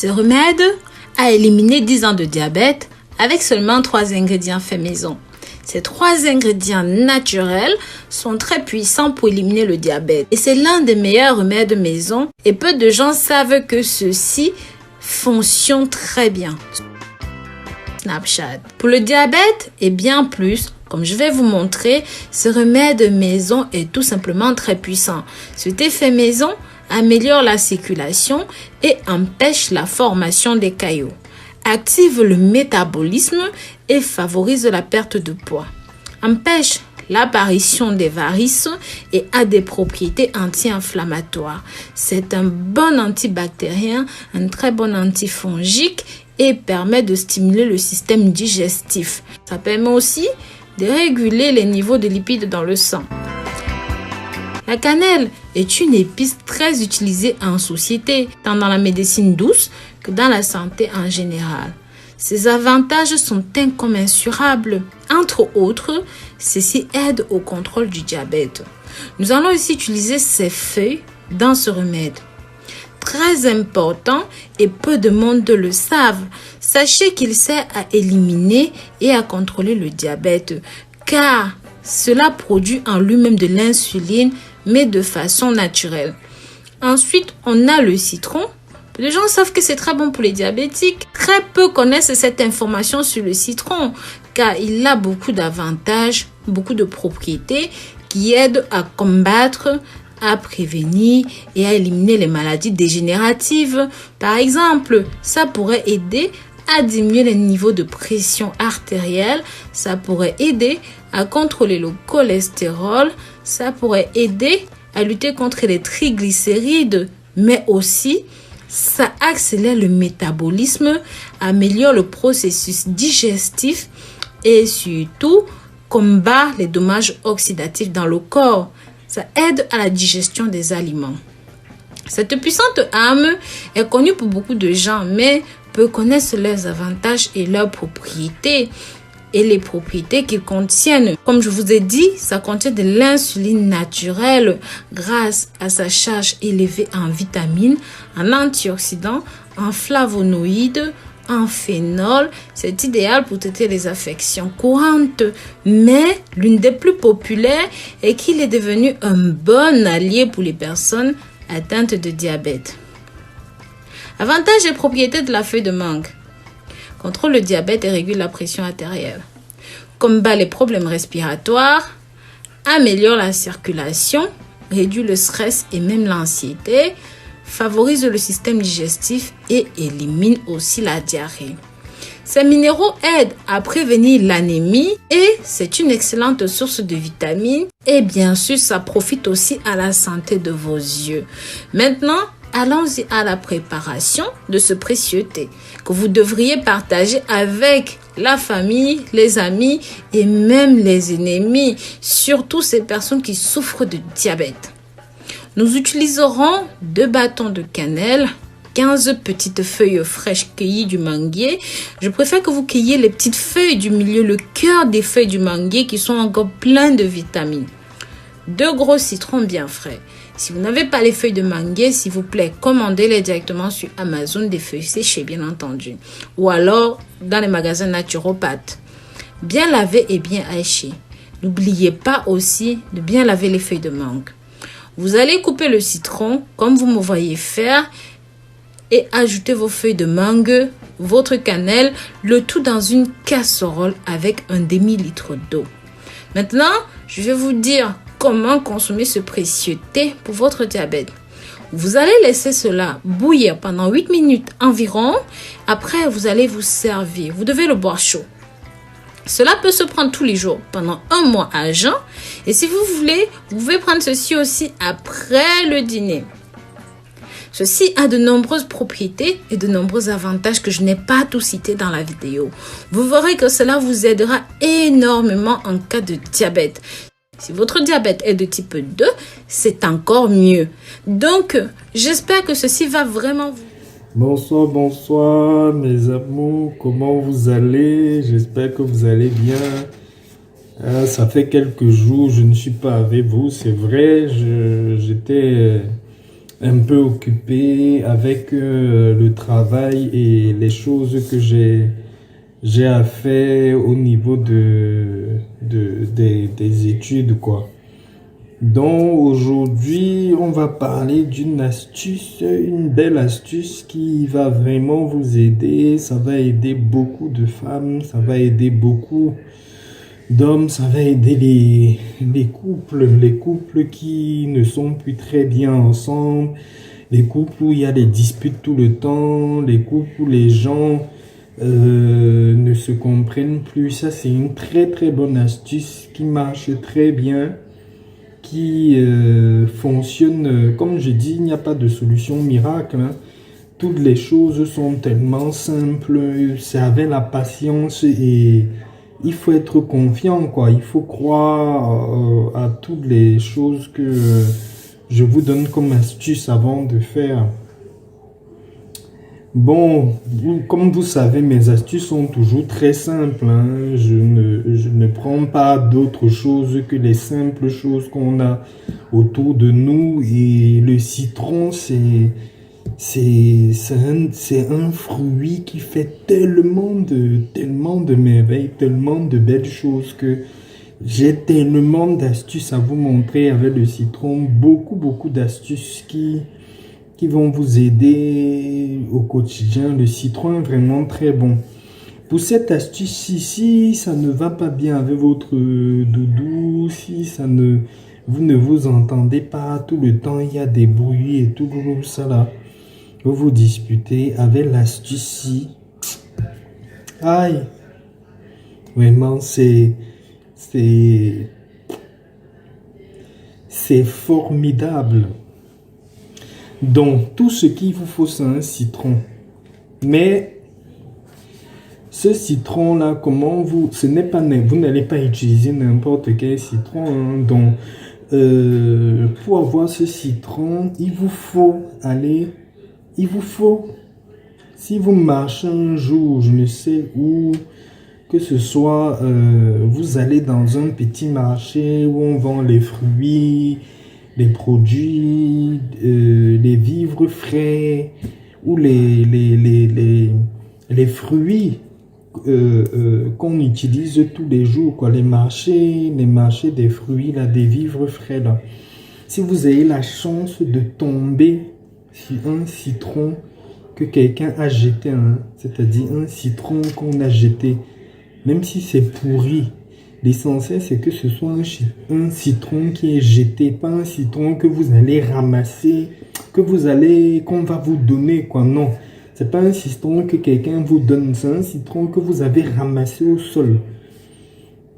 Ce remède a éliminé 10 ans de diabète avec seulement 3 ingrédients faits maison. Ces 3 ingrédients naturels sont très puissants pour éliminer le diabète. Et c'est l'un des meilleurs remèdes maison et peu de gens savent que ceux-ci fonctionnent très bien. Snapchat. Pour le diabète et bien plus, comme je vais vous montrer, ce remède maison est tout simplement très puissant. Cet effet maison améliore la circulation et empêche la formation des caillots, active le métabolisme et favorise la perte de poids, empêche l'apparition des varices et a des propriétés anti-inflammatoires. C'est un bon antibactérien, un très bon antifongique et permet de stimuler le système digestif. Ça permet aussi de réguler les niveaux de lipides dans le sang. La cannelle est une épice très utilisée en société, tant dans la médecine douce que dans la santé en général. Ses avantages sont incommensurables. Entre autres, ceci aide au contrôle du diabète. Nous allons aussi utiliser ces feuilles dans ce remède. Très important et peu de monde le savent. Sachez qu'il sert à éliminer et à contrôler le diabète, car cela produit en lui-même de l'insuline, mais de façon naturelle. Ensuite, on a le citron. Les gens savent que c'est très bon pour les diabétiques. Très peu connaissent cette information sur le citron, car il a beaucoup d'avantages, beaucoup de propriétés qui aident à combattre, à prévenir et à éliminer les maladies dégénératives. Par exemple, ça pourrait aider à diminuer les niveaux de pression artérielle, ça pourrait aider à contrôler le cholestérol, ça pourrait aider à lutter contre les triglycérides, mais aussi ça accélère le métabolisme, améliore le processus digestif et surtout combat les dommages oxydatifs dans le corps. Ça aide à la digestion des aliments. Cette puissante arme est connue pour beaucoup de gens, mais peu connaissent leurs avantages et leurs propriétés et les propriétés qu'ils contiennent. Comme je vous ai dit, ça contient de l'insuline naturelle grâce à sa charge élevée en vitamines, en antioxydants, en flavonoïdes, en phénol. C'est idéal pour traiter les affections courantes, mais l'une des plus populaires est qu'il est devenu un bon allié pour les personnes atteintes de diabète. Avantages et propriétés de la feuille de mangue. Contrôle le diabète et régule la pression artérielle. Combat les problèmes respiratoires. Améliore la circulation. Réduit le stress et même l'anxiété. Favorise le système digestif et élimine aussi la diarrhée. Ces minéraux aident à prévenir l'anémie et c'est une excellente source de vitamines. Et bien sûr, ça profite aussi à la santé de vos yeux. Maintenant, allons-y à la préparation de ce précieux thé que vous devriez partager avec la famille, les amis et même les ennemis, surtout ces personnes qui souffrent de diabète. Nous utiliserons 2 bâtons de cannelle, 15 petites feuilles fraîches cueillies du manguier. Je préfère que vous cueilliez les petites feuilles du milieu, le cœur des feuilles du manguier qui sont encore pleines de vitamines. 2 gros citrons bien frais. Si vous n'avez pas les feuilles de manguier, s'il vous plaît, commandez-les directement sur Amazon, des feuilles séchées bien entendu. Ou alors dans les magasins naturopathes. Bien laver et bien hacher. N'oubliez pas aussi de bien laver les feuilles de mangue. Vous allez couper le citron comme vous me voyez faire et ajouter vos feuilles de mangue, votre cannelle, le tout dans une casserole avec un demi-litre d'eau. Maintenant, je vais vous dire comment consommer ce précieux thé pour votre diabète. Vous allez laisser cela bouillir pendant 8 minutes environ. Après, vous allez vous servir. Vous devez le boire chaud. Cela peut se prendre tous les jours pendant 1 mois à jeun. Et si vous voulez, vous pouvez prendre ceci aussi après le dîner. Ceci a de nombreuses propriétés et de nombreux avantages que je n'ai pas tout cité dans la vidéo. Vous verrez que cela vous aidera énormément en cas de diabète. Si votre diabète est de type 2, c'est encore mieux. Donc, j'espère que ceci va vraiment vous... Bonsoir, bonsoir mes amours, comment vous allez? J'espère que vous allez bien. Ça fait quelques jours, je ne suis pas avec vous, c'est vrai, j'étais un peu occupé avec le travail et les choses que j'ai à faire au niveau des études, quoi. Donc aujourd'hui, on va parler d'une astuce, une belle astuce qui va vraiment vous aider. Ça va aider beaucoup de femmes, ça va aider beaucoup d'hommes, ça va aider les couples qui ne sont plus très bien ensemble, les couples où il y a des disputes tout le temps, les couples où les gens ne se comprennent plus. Ça, c'est une très très bonne astuce qui marche très bien, qui fonctionne. Comme je dis, il n'y a pas de solution miracle, hein. Toutes les choses sont tellement simples, c'est avec la patience et il faut être confiant, quoi. Il faut croire à toutes les choses que je vous donne comme astuce avant de faire. Bon, comme vous savez, mes astuces sont toujours très simples, hein. Je ne prends pas d'autres choses que les simples choses qu'on a autour de nous. Et le citron, c'est un fruit qui fait tellement de merveilles, tellement de belles choses que j'ai tellement d'astuces à vous montrer avec le citron. Beaucoup d'astuces qui vont vous aider au quotidien. Le citron est vraiment très bon. Pour cette astuce ici, ça ne va pas bien avec votre doudou, si vous ne vous entendez pas tout le temps, il y a des bruits et tout ça là, vous disputez avec l'astuce-ci. Aïe, vraiment c'est formidable. Donc, tout ce qu'il vous faut, c'est un citron. Mais, ce citron-là, vous n'allez pas utiliser n'importe quel citron, hein. Donc, pour avoir ce citron, il vous faut, si vous marchez un jour, je ne sais où, que ce soit, vous allez dans un petit marché où on vend les fruits, les produits, les vivres frais ou les fruits qu'on utilise tous les jours, quoi. Les marchés des fruits, là, des vivres frais, là. Si vous avez la chance de tomber sur un citron que quelqu'un a jeté, hein, c'est-à-dire un citron qu'on a jeté, même si c'est pourri, l'essentiel, c'est que ce soit un citron qui est jeté, pas un citron que vous allez ramasser, qu'on va vous donner, quoi. Non, C'est pas un citron que quelqu'un vous donne, c'est un citron que vous avez ramassé au sol.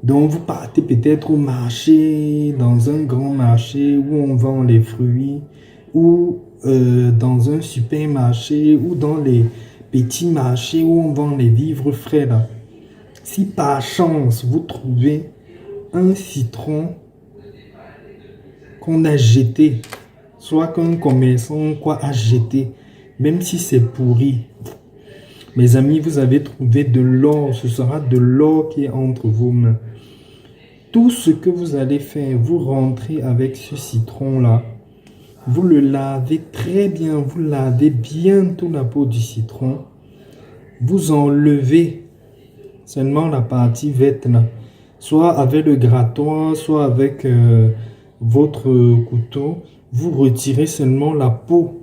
Donc vous partez peut-être au marché, dans un grand marché où on vend les fruits, ou dans un supermarché, ou dans les petits marchés où on vend les vivres frais là. Si par chance vous trouvez un citron qu'on a jeté, soit qu'un commerçant a jeté, même si c'est pourri, mes amis, vous avez trouvé de l'or, ce sera de l'or qui est entre vos mains. Tout ce que vous allez faire, vous rentrez avec ce citron-là, vous le lavez très bien, vous lavez bien toute la peau du citron, vous enlevez seulement la partie verte là, soit avec le grattoir, soit avec votre couteau, vous retirez seulement la peau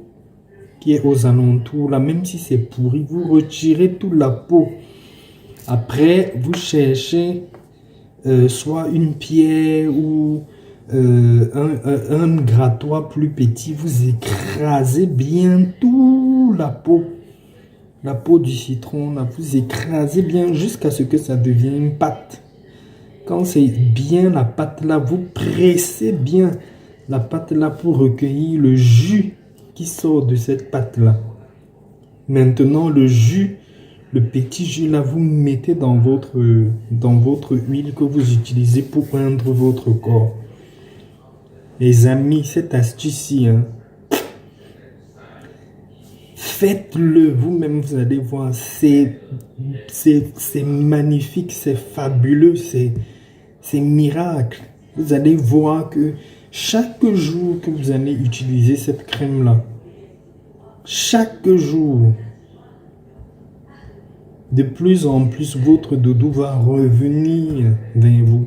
qui est aux alentours là, même si c'est pourri, vous retirez toute la peau. Après, vous cherchez soit une pierre ou un grattoir plus petit, vous écrasez bien toute la peau du citron, là, vous écrasez bien jusqu'à ce que ça devienne une pâte. Quand c'est bien la pâte là, vous pressez bien la pâte là pour recueillir le jus qui sort de cette pâte là. Maintenant le jus, le petit jus là, vous mettez dans votre huile que vous utilisez pour peindre votre corps. Les amis, cette astuce-ci, hein, faites-le vous-même, vous allez voir, c'est magnifique, c'est fabuleux, c'est miracle. Vous allez voir que chaque jour que vous allez utiliser cette crème-là, chaque jour, de plus en plus, votre doudou va revenir vers vous.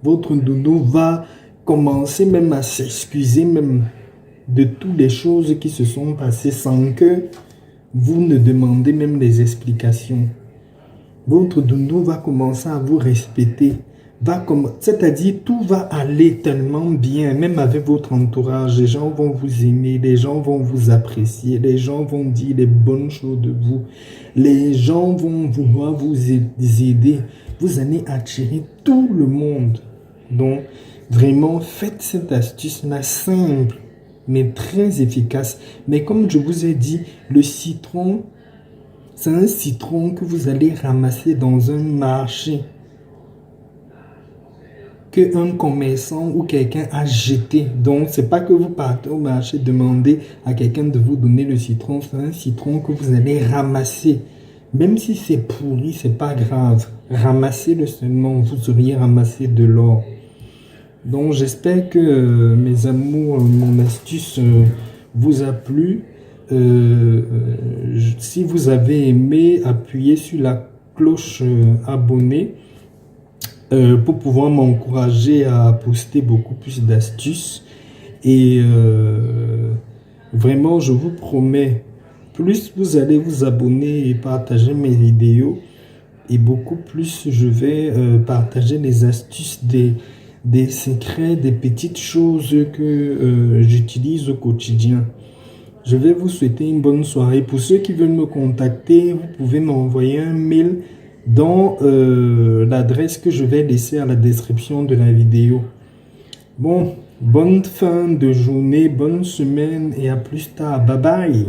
Votre doudou va commencer même à s'excuser même de toutes les choses qui se sont passées sans que vous ne demandez même des explications. Votre doudou va commencer à vous respecter. C'est-à-dire tout va aller tellement bien, même avec votre entourage. Les gens vont vous aimer, les gens vont vous apprécier, les gens vont dire les bonnes choses de vous. Les gens vont vouloir vous aider. Vous allez attirer tout le monde. Donc, vraiment, faites cette astuce-là simple, mais très efficace. Mais comme je vous ai dit, le citron, c'est un citron que vous allez ramasser dans un marché qu'un commerçant ou quelqu'un a jeté. Donc, c'est pas que vous partez au marché demander à quelqu'un de vous donner le citron. C'est un citron que vous allez ramasser. Même si c'est pourri, c'est pas grave. Ramassez-le seulement, vous auriez ramassé de l'or. Donc, j'espère que, mes amours, mon astuce vous a plu. Si vous avez aimé, appuyez sur la cloche abonner pour pouvoir m'encourager à poster beaucoup plus d'astuces. Et vraiment, je vous promets, plus vous allez vous abonner et partager mes vidéos, et beaucoup plus je vais partager les astuces, des secrets, des petites choses que j'utilise au quotidien. Je vais vous souhaiter une bonne soirée. Pour ceux qui veulent me contacter, vous pouvez m'envoyer un mail dans l'adresse que je vais laisser à la description de la vidéo. Bon, bonne fin de journée, bonne semaine et à plus tard. Bye bye.